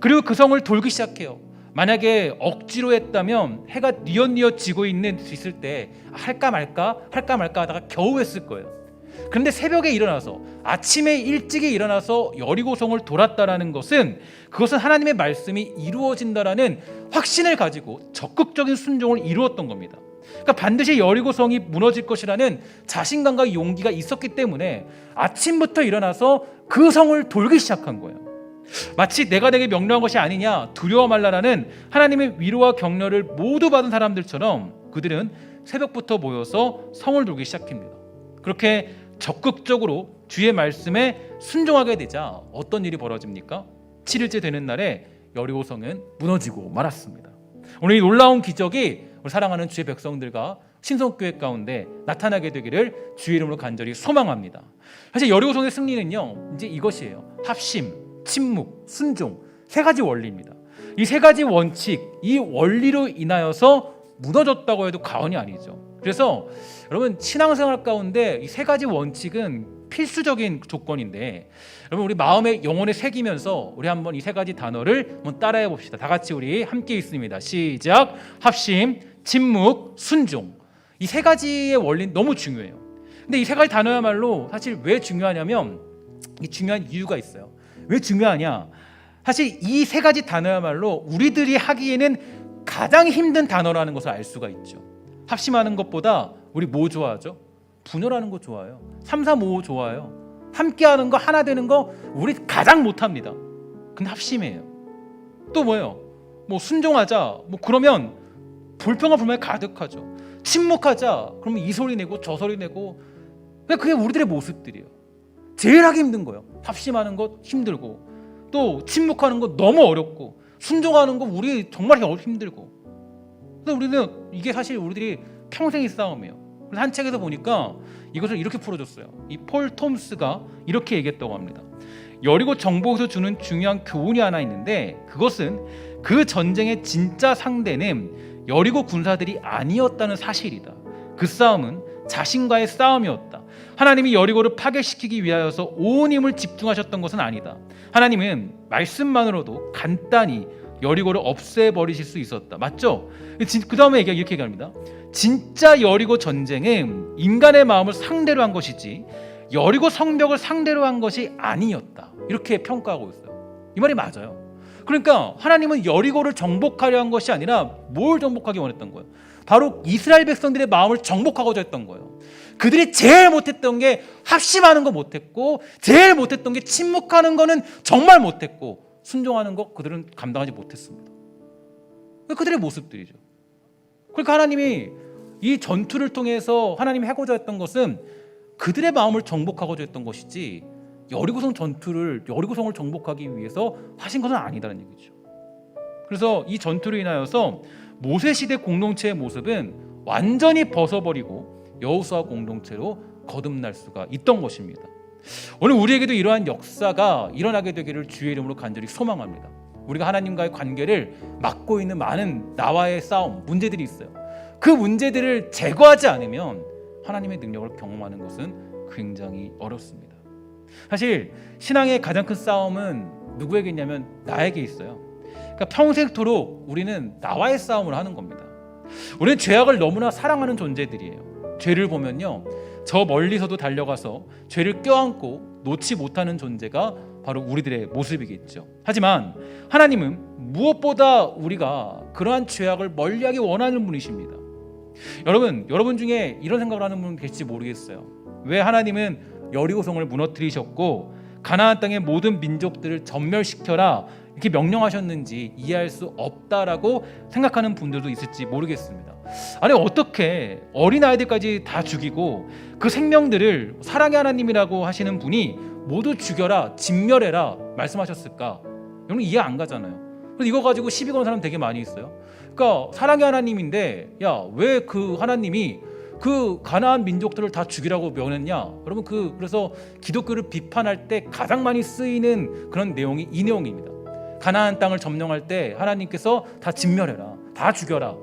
[SPEAKER 1] 그리고 그 성을 돌기 시작해요. 만약에 억지로 했다면 해가 뉘엿뉘엿 지고 있을 때 할까 말까 하다가 겨우 했을 거예요. 그런데 새벽에 일어나서, 아침에 일찍이 일어나서 여리고성을 돌았다라는 것은, 그것은 하나님의 말씀이 이루어진다라는 확신을 가지고 적극적인 순종을 이루었던 겁니다. 그러니까 반드시 여리고성이 무너질 것이라는 자신감과 용기가 있었기 때문에 아침부터 일어나서 그 성을 돌기 시작한 거예요. 마치 내가 내게 명령한 것이 아니냐, 두려워 말라라는 하나님의 위로와 격려를 모두 받은 사람들처럼 그들은 새벽부터 모여서 성을 돌기 시작합니다. 그렇게 적극적으로 주의 말씀에 순종하게 되자 어떤 일이 벌어집니까? 7일째 되는 날에 여리고성은 무너지고 말았습니다. 오늘 이 놀라운 기적이 우리 사랑하는 주의 백성들과 신성교회 가운데 나타나게 되기를 주의 이름으로 간절히 소망합니다. 사실 여리고성의 승리는요, 이제 이것이에요. 합심, 침묵, 순종, 세 가지 원리입니다. 이 세 가지 원칙, 이 원리로 인하여서 무너졌다고 해도 과언이 아니죠. 그래서 여러분, 신앙생활 가운데 이 세 가지 원칙은 필수적인 조건인데, 여러분 우리 마음에 영혼에 새기면서 우리 한번 이 세 가지 단어를 한번 따라해 봅시다. 다 같이 우리 함께 있습니다. 시작. 합심, 침묵, 순종. 이 세 가지의 원리는 너무 중요해요. 근데 이 세 가지 단어야말로 사실 왜 중요하냐면, 이 중요한 이유가 있어요. 왜 중요하냐? 사실 이 세 가지 단어야말로 우리들이 하기에는 가장 힘든 단어라는 것을 알 수가 있죠. 합심하는 것보다 우리 뭐 좋아하죠? 분열하는 거 좋아해요. 3, 4, 5 좋아해요. 함께하는 거, 하나 되는 거 우리 가장 못합니다. 근데 합심해요. 또 뭐예요? 뭐 순종하자, 뭐 그러면 불평과 불만이 가득하죠. 침묵하자, 그러면 이 소리 내고 저 소리 내고. 그게 우리들의 모습들이에요. 제일 하기 힘든 거예요. 합심하는 것 힘들고, 또 침묵하는 거 너무 어렵고, 순종하는 거 우리 정말 힘들고. 근데 우리는 이게 사실 우리들이 평생의 싸움이에요. 그래서 한 책에서 보니까 이것을 이렇게 풀어줬어요. 이 폴 톰스가 이렇게 얘기했다고 합니다. 여리고 정복에서 주는 중요한 교훈이 하나 있는데, 그것은 그 전쟁의 진짜 상대는 여리고 군사들이 아니었다는 사실이다. 그 싸움은 자신과의 싸움이었다. 하나님이 여리고를 파괴시키기 위하여서 온 힘을 집중하셨던 것은 아니다. 하나님은 말씀만으로도 간단히 여리고를 없애버리실 수 있었다. 맞죠? 그 다음에 이렇게 얘기합니다. 진짜 여리고 전쟁은 인간의 마음을 상대로 한 것이지 여리고 성벽을 상대로 한 것이 아니었다. 이렇게 평가하고 있어요. 이 말이 맞아요. 그러니까 하나님은 여리고를 정복하려 한 것이 아니라 뭘 정복하기 원했던 거예요? 바로 이스라엘 백성들의 마음을 정복하고자 했던 거예요. 그들이 제일 못했던 게 합심하는 거 못했고, 제일 못했던 게 침묵하는 거는 정말 못했고, 순종하는 거 그들은 감당하지 못했습니다. 그들의 모습들이죠. 그러니까 하나님이 이 전투를 통해서 하나님이 하고자 했던 것은 그들의 마음을 정복하고자 했던 것이지, 여리고성을 정복하기 위해서 하신 것은 아니다는 얘기죠. 그래서 이 전투로 인하여서 모세 시대 공동체의 모습은 완전히 벗어버리고 여호수아 공동체로 거듭날 수가 있던 것입니다. 오늘 우리에게도 이러한 역사가 일어나게 되기를 주의 이름으로 간절히 소망합니다. 우리가 하나님과의 관계를 막고 있는 많은 나와의 싸움, 문제들이 있어요. 그 문제들을 제거하지 않으면 하나님의 능력을 경험하는 것은 굉장히 어렵습니다. 사실 신앙의 가장 큰 싸움은 누구에게 있냐면 나에게 있어요. 그러니까 평생토록 우리는 나와의 싸움을 하는 겁니다. 우리는 죄악을 너무나 사랑하는 존재들이에요. 죄를 보면요, 저 멀리서도 달려가서 죄를 껴안고 놓지 못하는 존재가 바로 우리들의 모습이겠죠. 하지만 하나님은 무엇보다 우리가 그러한 죄악을 멀리하기 원하는 분이십니다. 여러분 중에 이런 생각을 하는 분 계실지 모르겠어요. 왜 하나님은 여리고성을 무너뜨리셨고 가나안 땅의 모든 민족들을 전멸시켜라 이렇게 명령하셨는지 이해할 수 없다라고 생각하는 분들도 있을지 모르겠습니다. 아니 어떻게 어린아이들까지 다 죽이고 그 생명들을 사랑의 하나님이라고 하시는 분이 모두 죽여라, 진멸해라 말씀하셨을까? 여러분 이해 안 가잖아요. 그래서 이거 가지고 시비 거는 사람 되게 많이 있어요. 그러니까 사랑의 하나님인데 야, 왜 그 하나님이 그 가나안 민족들을 다 죽이라고 명했냐? 여러분 그래서 기독교를 비판할 때 가장 많이 쓰이는 그런 내용이 이 내용입니다. 가나안 땅을 점령할 때 하나님께서 다 진멸해라, 다 죽여라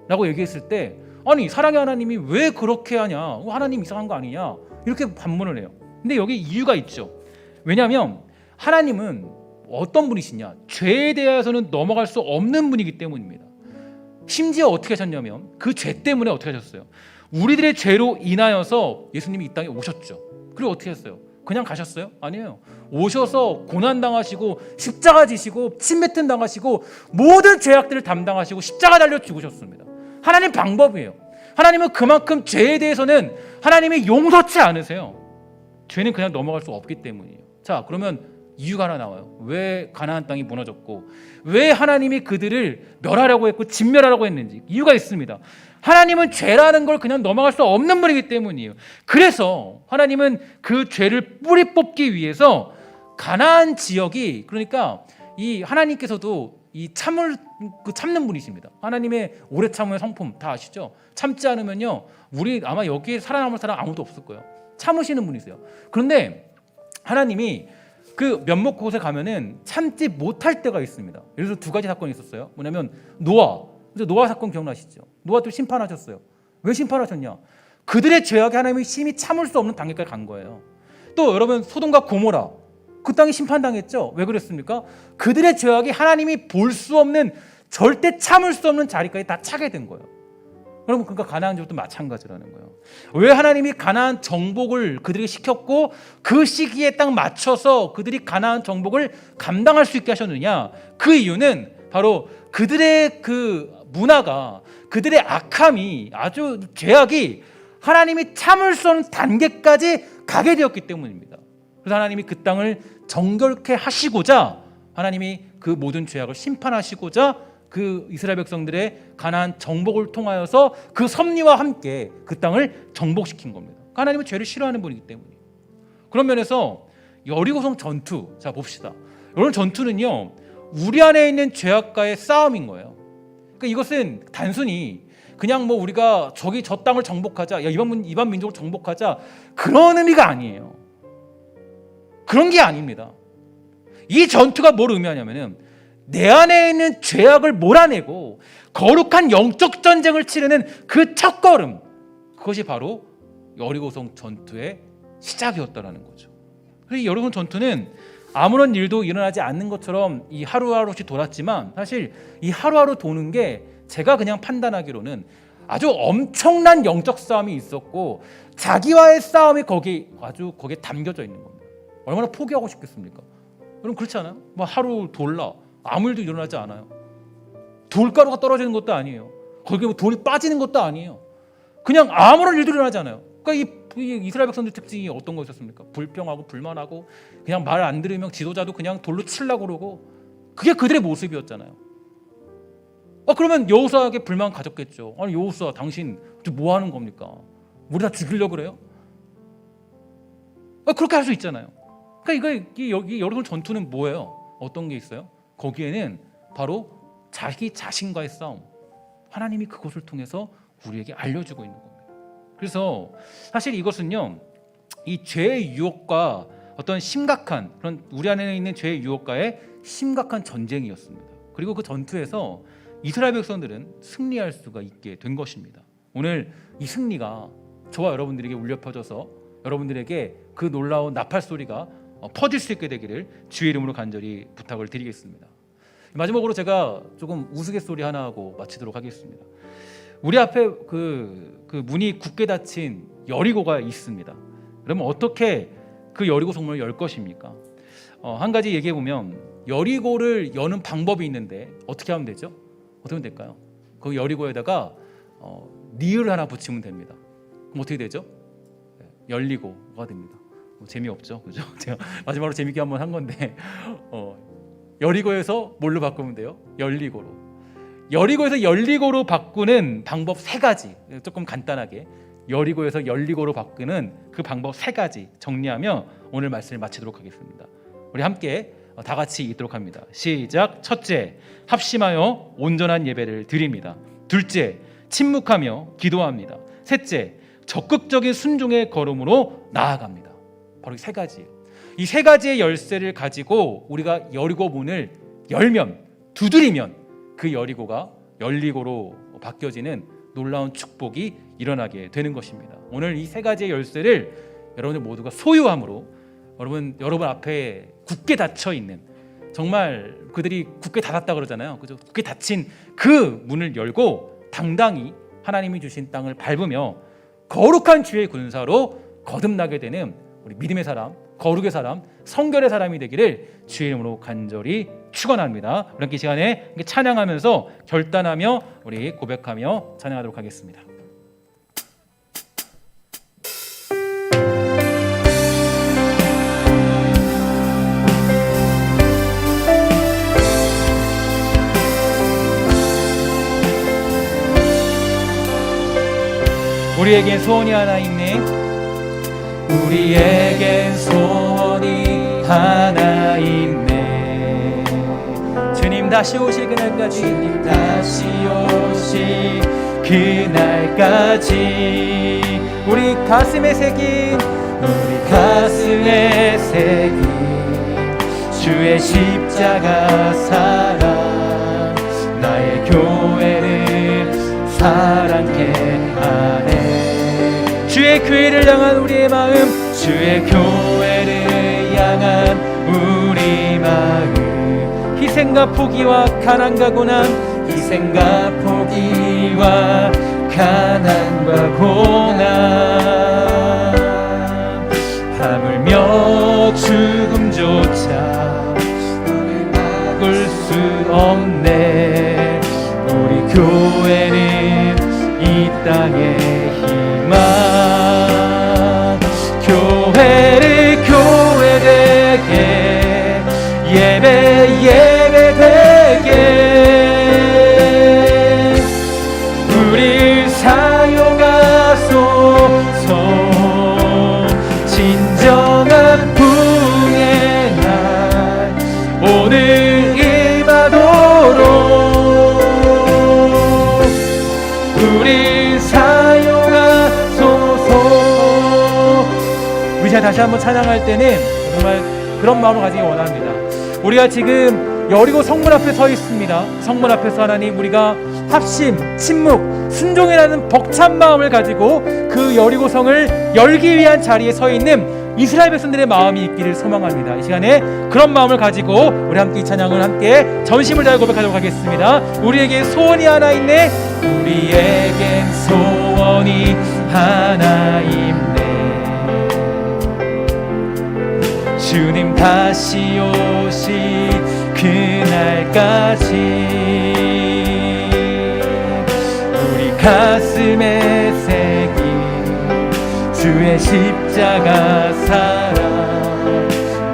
[SPEAKER 1] 라고 얘기했을 때 아니 사랑의 하나님이 왜 그렇게 하냐? 하나님 이상한 거 아니냐? 이렇게 반문을 해요. 근데 여기 이유가 있죠. 왜냐하면 하나님은 어떤 분이시냐? 죄에 대해서는 넘어갈 수 없는 분이기 때문입니다. 심지어 어떻게 하셨냐면 그 죄 때문에 어떻게 하셨어요? 우리들의 죄로 인하여서 예수님이 이 땅에 오셨죠. 그리고 어떻게 했어요? 그냥 가셨어요? 아니에요. 오셔서 고난당하시고 십자가 지시고 침뱉음 당하시고 모든 죄악들을 담당하시고 십자가 달려 죽으셨습니다. 하나님 방법이에요. 하나님은 그만큼 죄에 대해서는 하나님이 용서치 않으세요. 죄는 그냥 넘어갈 수 없기 때문이에요. 자, 그러면 이유가 하나 나와요. 왜 가나안 땅이 무너졌고 왜 하나님이 그들을 멸하려고 했고 진멸하려고 했는지 이유가 있습니다. 하나님은 죄라는 걸 그냥 넘어갈 수 없는 분이기 때문이에요. 그래서 하나님은 그 죄를 뿌리 뽑기 위해서 가나안 지역이, 그러니까 이 하나님께서도 이 참는 분이십니다. 하나님의 오래 참음의 성품 다 아시죠? 참지 않으면요 우리 아마 여기에 살아남을 사람 아무도 없을 거예요. 참으시는 분이세요. 그런데 하나님이 그 몇몇 곳에 가면은 참지 못할 때가 있습니다. 예를 들어 두 가지 사건이 있었어요. 뭐냐면 노아 사건 기억나시죠? 노아도 심판하셨어요. 왜 심판하셨냐? 그들의 죄악에 하나님이 심히 참을 수 없는 단계까지 간 거예요. 또 여러분 소돔과 고모라 그 땅이 심판당했죠. 왜 그랬습니까? 그들의 죄악이 하나님이 볼 수 없는, 절대 참을 수 없는 자리까지 다 차게 된 거예요. 여러분 그러니까 가나안 족도 마찬가지라는 거예요. 왜 하나님이 가나안 정복을 그들에게 시켰고 그 시기에 딱 맞춰서 그들이 가나안 정복을 감당할 수 있게 하셨느냐? 그 이유는 바로 그들의 그 문화가, 그들의 악함이, 아주 죄악이 하나님이 참을 수 없는 단계까지 가게 되었기 때문입니다. 그래서 하나님이 그 땅을 정결케 하시고자 하나님이 그 모든 죄악을 심판하시고자 그 이스라엘 백성들의 가나안 정복을 통하여서 그 섭리와 함께 그 땅을 정복시킨 겁니다. 하나님은 죄를 싫어하는 분이기 때문이에요. 그런 면에서 여리고성 전투, 자 봅시다. 이런 전투는요 우리 안에 있는 죄악과의 싸움인 거예요. 그러니까 이것은 단순히 그냥 뭐 우리가 저 땅을 정복하자, 야 이반 민족을 정복하자, 그런 의미가 아니에요. 그런 게 아닙니다. 이 전투가 뭘 의미하냐면은 내 안에 있는 죄악을 몰아내고 거룩한 영적 전쟁을 치르는 그 첫걸음, 그것이 바로 여리고성 전투의 시작이었다라는 거죠. 그래서 이 여리고성 전투는 아무런 일도 일어나지 않는 것처럼 이 하루하루씩 돌았지만 사실 이 하루하루 도는 게 제가 그냥 판단하기로는 아주 엄청난 영적 싸움이 있었고 자기와의 싸움이 거기에 담겨져 있는 겁니다. 얼마나 포기하고 싶겠습니까? 여러분 그렇지 않아요? 뭐 하루 돌라 아무 일도 일어나지 않아요. 돌가루가 떨어지는 것도 아니에요. 거기에 뭐 돌이 빠지는 것도 아니에요. 그냥 아무런 일도 일어나지 않아요. 그러니까 이 이스라엘 백성들 특징이 어떤 거였습니까? 불평하고 불만하고 그냥 말 안 들으면 지도자도 그냥 돌로 치려고 그러고, 그게 그들의 모습이었잖아요. 그러면 여호수아에게 불만 가졌겠죠. 아니 여호수아 당신 뭐 하는 겁니까? 우리 다 죽이려고 그래요? 그렇게 할 수 있잖아요. 그러니까 여기 여러분 전투는 뭐예요? 어떤 게 있어요? 거기에는 바로 자기 자신과의 싸움, 하나님이 그것을 통해서 우리에게 알려주고 있는 겁니다. 그래서 사실 이것은요 이 죄의 유혹과 어떤 심각한 그런 우리 안에 있는 죄의 유혹과의 심각한 전쟁이었습니다. 그리고 그 전투에서 이스라엘 백성들은 승리할 수가 있게 된 것입니다. 오늘 이 승리가 저와 여러분들에게 울려 퍼져서 여러분들에게 그 놀라운 나팔 소리가 퍼질 수 있게 되기를 주의 이름으로 간절히 부탁을 드리겠습니다. 마지막으로 제가 조금 우스갯소리 하나 하고 마치도록 하겠습니다. 우리 앞에 그 문이 굳게 닫힌 여리고가 있습니다. 그러면 어떻게 그 여리고 성문을 열 것입니까? 한 가지 얘기해 보면 여리고를 여는 방법이 있는데 어떻게 하면 되죠? 어떻게 하면 될까요? 그 여리고에다가 리을 하나 붙이면 됩니다. 그럼 어떻게 되죠? 열리고가 됩니다. 재미없죠, 그죠? 제가 마지막으로 재밌게 한번 한 건데 여리고에서 뭘로 바꾸면 돼요? 열리고로. 여리고에서 열리고로 바꾸는 방법 3가지, 조금 간단하게 여리고에서 열리고로 바꾸는 그 방법 3가지 정리하며 오늘 말씀을 마치도록 하겠습니다. 우리 함께 다 같이 읽도록 합니다. 시작. 첫째, 합심하여 온전한 예배를 드립니다. 둘째, 침묵하며 기도합니다. 셋째, 적극적인 순종의 걸음으로 나아갑니다. 바로 이 3가지. 이 3가지의 열쇠를 가지고 우리가 여리고 문을 열면, 두드리면 그 여리고가 열리고로 바뀌어지는 놀라운 축복이 일어나게 되는 것입니다. 오늘 이 3가지의 열쇠를 여러분들 모두가 소유함으로 여러분 앞에 굳게 닫혀 있는, 정말 그들이 굳게 닫았다 그러잖아요. 그죠? 굳게 닫힌 그 문을 열고 당당히 하나님이 주신 땅을 밟으며 거룩한 주의 군사로 거듭나게 되는 우리 믿음의 사람, 거룩의 사람, 성결의 사람이 되기를 주의 이름으로 간절히 축원합니다. 우리 함께 이 시간에 찬양하면서 결단하며 우리 고백하며 찬양하도록 하겠습니다. 우리에겐 소원이 하나 있네. 우리에겐 소원이 하나 있네. 주님 다시 오실 그날까지, 주님 다시 오실 그날까지 우리 가슴에 새긴 주의 십자가 사랑, 나의 교회를 사랑케 하네. 주의 교회를 향한 우리의 마음, 주의 교회를 향한 우리 마음, 희생과 포기와 가난과 고난, 희생과 포기와 가난과 고난, 하물며 죽음조차 우리 막을 수 없네. 우리 교회는 이 땅의 희망, 교회를 교회되게, 예배되게 우리 사용하소서. 진정한 부흥의 날 오늘 임하도록 우리 사용하소서. 우리 다시 한번 찬양할 때는 정말 그런 마음을 가지기 원합니다. 우리가 지금 여리고 성문 앞에 서 있습니다. 성문 앞에서 하나님, 우리가 합심, 침묵, 순종이라는 벅찬 마음을 가지고 그 여리고 성을 열기 위한 자리에 서 있는 이스라엘 백성들의 마음이 있기를 소망합니다. 이 시간에 그런 마음을 가지고 우리 함께 이 찬양을 함께 전심을 다해 고백하도록 하겠습니다. 우리에게 소원이 하나 있네. 우리에겐 소원이 하나 있네. 주님 다시 오실 그날까지 우리 가슴에 새긴 주의 십자가 사랑,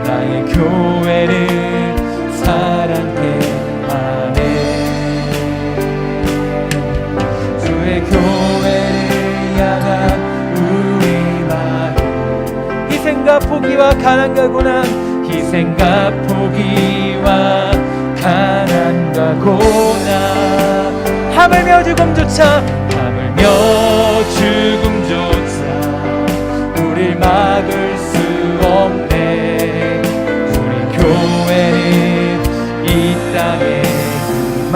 [SPEAKER 1] 나의 교회를 사랑케 하네. 주의 교회를 향한 우리 마음, 희생과 포기와 가난과 고난, 희생과 포기와 가난과 고난, 하물며 죽음조차 우릴 막을 수 없네. 우리 교회는 이 땅의 희망,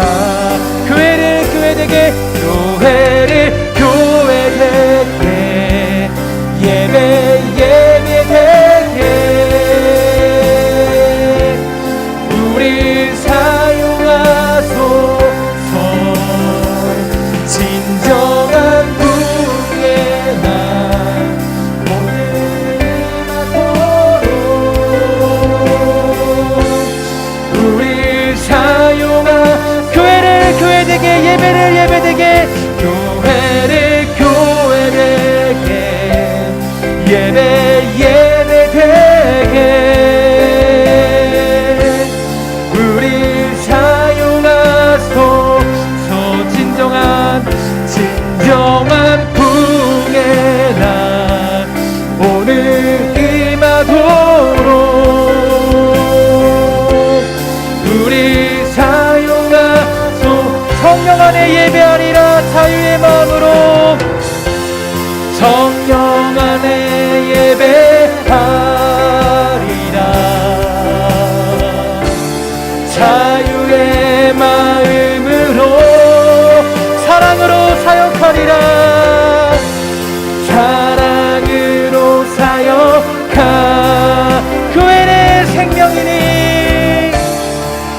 [SPEAKER 1] 교회를 교회되게, 교회를 교회되게, 예배되게 우리 사용하소서. 진정한 부흥의 날 오늘 안에 예배하리라. 자유의 마음으로 사랑으로 사역하리라. 사랑으로 사역하. 교회는 생명이니,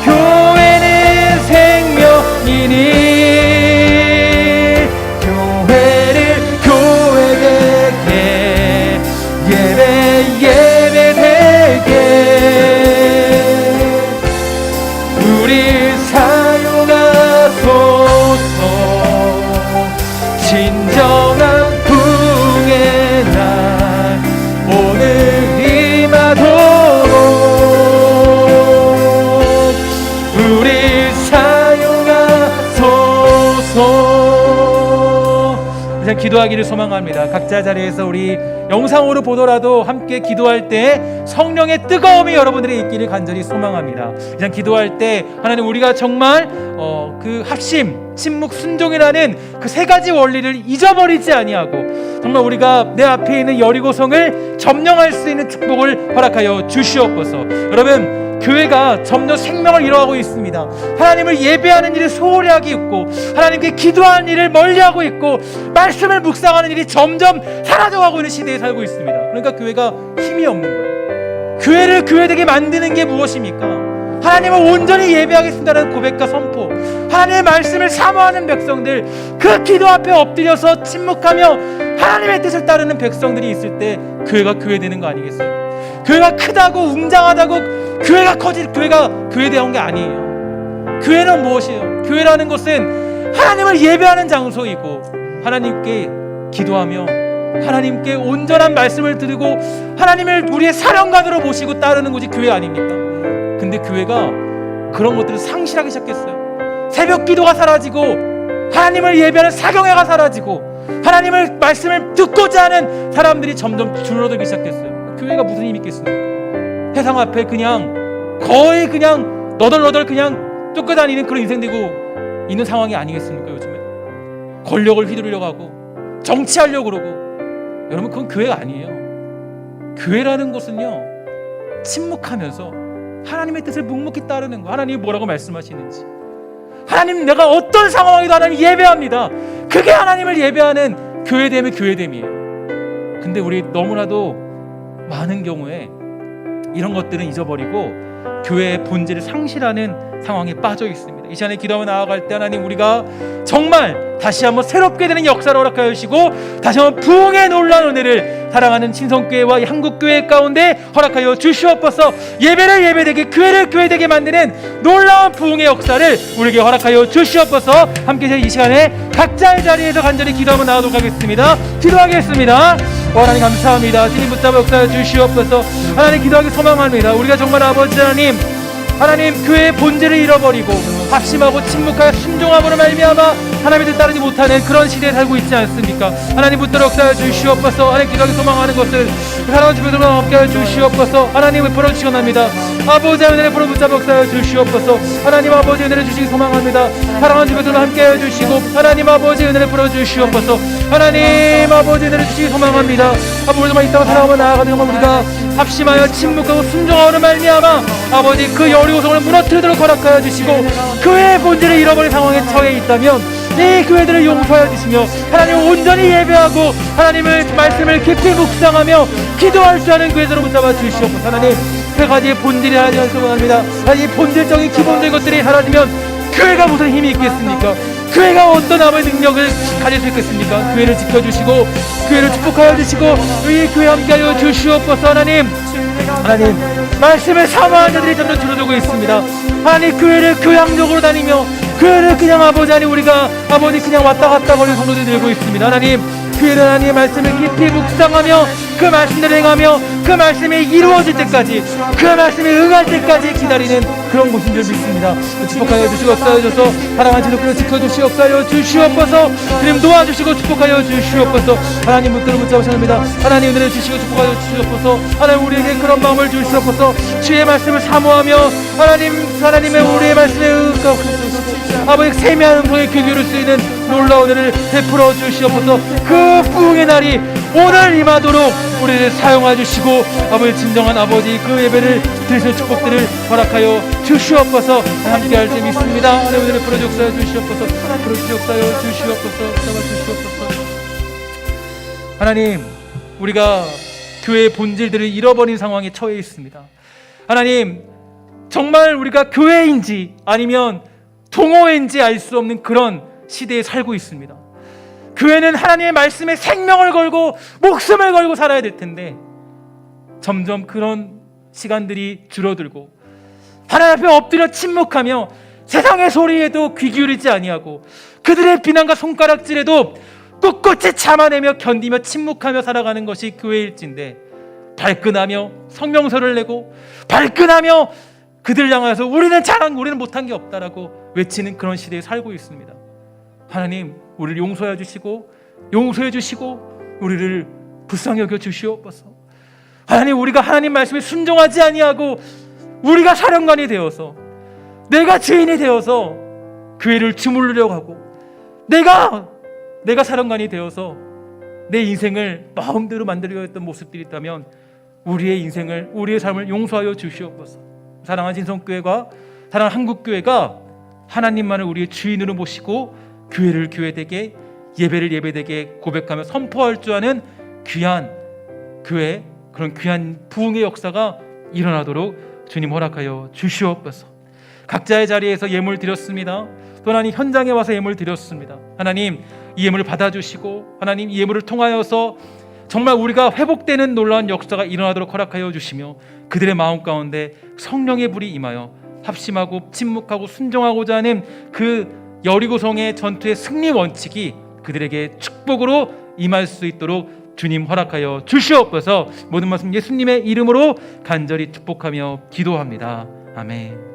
[SPEAKER 1] 교회는 생명이니, 교회를 교회되게, 예배되게 우리 사용하소서. 진정한 부흥의 날 오늘 임하도록 우리 사용하소서. 이제 기도하기를 소망합니다. 각자 자리에서 우리 영상으로 보더라도 함께 기도할 때 성령의 뜨거움이 여러분들의 있기를 간절히 소망합니다. 그냥 기도할 때 하나님, 우리가 정말 그 합심, 침묵, 순종이라는 그 세 가지 원리를 잊어버리지 아니하고 정말 우리가 내 앞에 있는 여리고성을 점령할 수 있는 축복을 허락하여 주시옵소서. 여러분, 교회가 점점 생명을 잃어가고 있습니다. 하나님을 예배하는 일이 소홀히 하기 있고, 하나님께 기도하는 일을 멀리하고 있고, 말씀을 묵상하는 일이 점점 사라져가고 있는 시대에 살고 있습니다. 그러니까 교회가 힘이 없는 거예요. 교회를 교회되게 만드는 게 무엇입니까? 하나님을 온전히 예배하겠습니다라는 고백과 선포, 하나님의 말씀을 사모하는 백성들, 그 기도 앞에 엎드려서 침묵하며 하나님의 뜻을 따르는 백성들이 있을 때 교회가 교회되는 거 아니겠어요? 교회가 크다고 웅장하다고 교회가 교회되어온 게 아니에요. 교회는 무엇이에요? 교회라는 것은 하나님을 예배하는 장소이고, 하나님께 기도하며 하나님께 온전한 말씀을 드리고 하나님을 우리의 사령관으로 모시고 따르는 곳이 교회 아닙니까? 근데 교회가 그런 것들을 상실하기 시작했어요. 새벽 기도가 사라지고, 하나님을 예배하는 사경회가 사라지고, 하나님을 말씀을 듣고자 하는 사람들이 점점 줄어들기 시작했어요. 교회가 무슨 힘이 있겠습니까? 세상 앞에 그냥 거의 그냥 너덜너덜 그냥 쫓겨다니는 그런 인생 되고 있는 상황이 아니겠습니까? 요즘에 권력을 휘두르려고 하고 정치하려고 그러고. 여러분, 그건 교회가 아니에요. 교회라는 것은요, 침묵하면서 하나님의 뜻을 묵묵히 따르는 거. 하나님이 뭐라고 말씀하시는지, 하나님, 내가 어떤 상황에도 하나님 예배합니다. 그게 하나님을 예배하는 교회됨의 교회됨이에요. 근데 우리 너무나도 많은 경우에 이런 것들은 잊어버리고 교회의 본질을 상실하는 상황에 빠져 있습니다. 이 시간에 기도하며 나아갈 때 하나님, 우리가 정말 다시 한번 새롭게 되는 역사를 허락하여 주시고 다시 한번 부흥의 놀라운 은혜를 사랑하는 신성교회와 한국교회 가운데 허락하여 주시옵소서. 예배를 예배되게, 교회를 교회되게 만드는 놀라운 부흥의 역사를 우리에게 허락하여 주시옵소서. 함께 이 시간에 각자의 자리에서 간절히 기도하며 나아가도록 하겠습니다. 기도하겠습니다. 하나님, 감사합니다. 주님 붙잡아 역사해 주시옵소서. 하나님, 기도하기 소망합니다. 우리가 정말 아버지 하나님 교회의 본질을 잃어버리고 합심하고 침묵하여 순종함으로 말미암아 하나님의 뜻 따르지 못하는 그런 시대에 살고 있지 않습니까? 하나님 붙들어 역사해 주시옵소서. 하나님, 기도하기 소망하는 것을 사랑하는 주변으로 함께 해 주시옵소서. 하나님, 베풀어 주시기 원합니다. 아버지 은혜를 부어 붙잡아 역사해 주시옵소서. 하나님, 아버지 은혜를 주시기 소망합니다. 사랑하는 주변으로 함께 해 주시고, 하나님 아버지 은혜를 부어 주시옵소서. 하나님 아버지 은혜를 주시기 소망합니다. 아버지, 우리만 이 땅을 살아가며 나아가는 것만 우리가 합심하여 침묵하고 순종하는 말미암아 아버지 그 여리고성을 무너뜨리도록 허락하여 주시고, 교회의 본질을 잃어버린 상황에 처해 있다면 이 교회들을 용서하여 주시며 하나님 온전히 예배하고 하나님의 말씀을 깊이 묵상하며 기도할 줄 아는 교회들로 붙잡아 주시옵소서. 하나님, 세 가지의 본질이 하나님을 소망합니다. 이 본질적인 기본적인 것들이 사라지면 교회가 무슨 힘이 있겠습니까? 교회가 어떤 아무의 능력을 가질 수 있겠습니까? 교회를 지켜주시고 교회를 축복하여 주시고 이 교회 함께하여 주시옵소서. 하나님, 말씀을 사모하는 자들이 점점 줄어들고 있습니다. 하나님, 교회를 교양적으로 다니며 교회를 그냥 우리가 그냥 왔다 갔다 거리는 성도들이 늘고 있습니다. 하나님, 교회를 하나님의 말씀을 깊이 묵상하며 그 말씀을 행하며 그 말씀이 이루어질 때까지, 그 말씀에 응할 때까지 기다리는 그런 곳인 줄 믿습니다. 축복하여 주시고 역사하여 주셔서 사랑하는 지도교를 지켜주시고 역사하여 주시옵소서. 주님 도와주시고 축복하여 주시옵소서. 하나님, 붙들어 붙잡으시옵니다. 하나님, 은혜를 주시고 축복하여 주시옵소서. 하나님, 우리에게 그런 마음을 주시옵소서. 주의 말씀을 사모하며 하나님의 우리의 말씀에 아버지 세미한 음성의 귀 기울일 수 있는 놀라운 은혜를 베풀어 주시옵소서. 그 부흥의 날이 오늘 임하도록 우리를 사용하 주시고 아버지 진정한 아버지 그 예배를 드리는 축복들을 허락하여 주시옵소서. 함께할 때 믿습니다. 하나님을 풀어주옵소서 주시옵소서. 풀어주옵소서 주시옵소서. 잡아주시옵소서. 하나님, 우리가 교회의 본질들을 잃어버린 상황에 처해 있습니다. 하나님, 정말 우리가 교회인지 아니면 동호회인지 알 수 없는 그런 시대에 살고 있습니다. 교회는 하나님의 말씀에 생명을 걸고 목숨을 걸고 살아야 될 텐데 점점 그런 시간들이 줄어들고 하나님 앞에 엎드려 침묵하며 세상의 소리에도 귀 기울이지 아니하고 그들의 비난과 손가락질에도 꿋꿋이 참아내며 견디며 침묵하며 살아가는 것이 교회일진데 발끈하며 성명서를 내고 발끈하며 그들 향해서 우리는 못한 게 없다라고 외치는 그런 시대에 살고 있습니다. 하나님, 우리를 용서해 주시고 우리를 불쌍히 여겨 주시옵소서. 하나님, 우리가 하나님 말씀에 순종하지 아니하고 우리가 사령관이 되어서 내가 주인이 되어서 교회를 주물르려고 하고 내가 사령관이 되어서 내 인생을 마음대로 만들려고 했던 모습들이 있다면 우리의 삶을 용서하여 주시옵소서. 사랑하는 신성교회가 사랑하는 한국교회가 하나님만을 우리의 주인으로 모시고 교회를 교회되게 예배를 예배되게 고백하며 선포할 줄 아는 귀한 교회, 그런 귀한 부흥의 역사가 일어나도록 주님 허락하여 주시옵소서. 각자의 자리에서 예물 드렸습니다. 또 하나님 현장에 와서 예물 드렸습니다. 하나님, 이 예물을 받아주시고 하나님 이 예물을 통하여서 정말 우리가 회복되는 놀라운 역사가 일어나도록 허락하여 주시며 그들의 마음 가운데 성령의 불이 임하여 합심하고 침묵하고 순종하고자 하는 그 여리고성의 전투의 승리 원칙이 그들에게 축복으로 임할 수 있도록 주님 허락하여 주시옵소서. 모든 말씀 예수님의 이름으로 간절히 축복하며 기도합니다. 아멘.